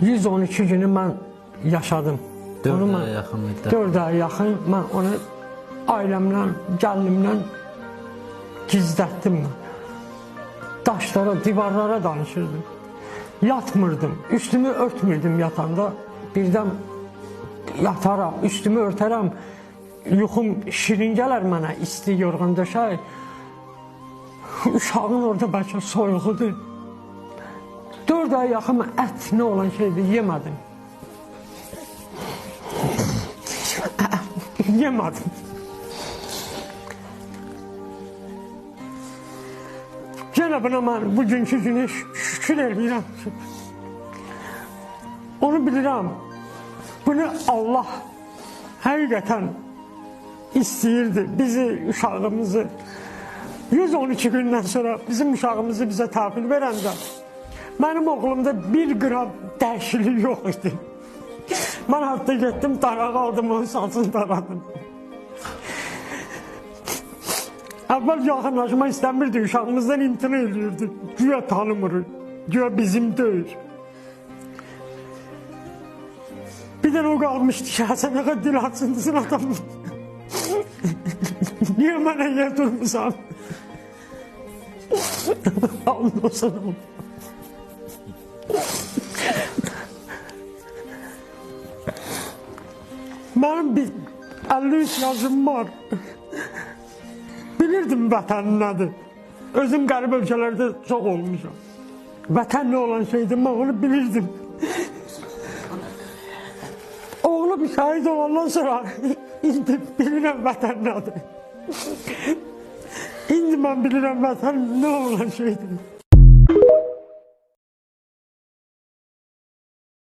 112 günü mən yaşadım. 4 aya yaxın müddət. 4 aya yaxın mən onu ailəmlə, gəlinimlə gizlətdim. Daşlara, divarlara danışırdım. Yatmırdım, üstümü örtmürdüm yatanda. Birdən yataram, üstümü örtərəm. Yuxum şirin gələr mənə, isti yorğan döşək. Uşağın orada bəlkə soyuğudur. 4 aya yaxın ət nə olan şeydir, yemədim. Yemədim. Yenə buna mən bugünkü günü şükür edirəm ki, onu bilirəm, bunu Allah həqiqətən istəyirdi bizi, uşağımızı. 112 gündən sonra bizim uşağımızı bizə təhvil verəndə mənim oğlumda 1 qram dəyişiklik yox idi. Mən hətta getdim, daraq aldım, onun saçını daradım. Əvvəl yaxınlaşmaq istəmirdi, uşağımızdan imtina edirdi. Güya tanımırıq, güya bizim deyil. Bir dənə o qalmışdı ki, sən nə qədər dil açındısın adam. Niyə mənə yer durmuşsan? Anlasın o. Mənim bir 53 yaşım var. Bilirdim vətən nədir. Özüm qərib ölkələrdə çox olmuşam. Vətən nə olan şeydir, mən onu bilirdim. Oğlum şəhid olandan sonra indi bilirəm vətən nədir. İndi mən bilirəm vətən nə olan şeydir.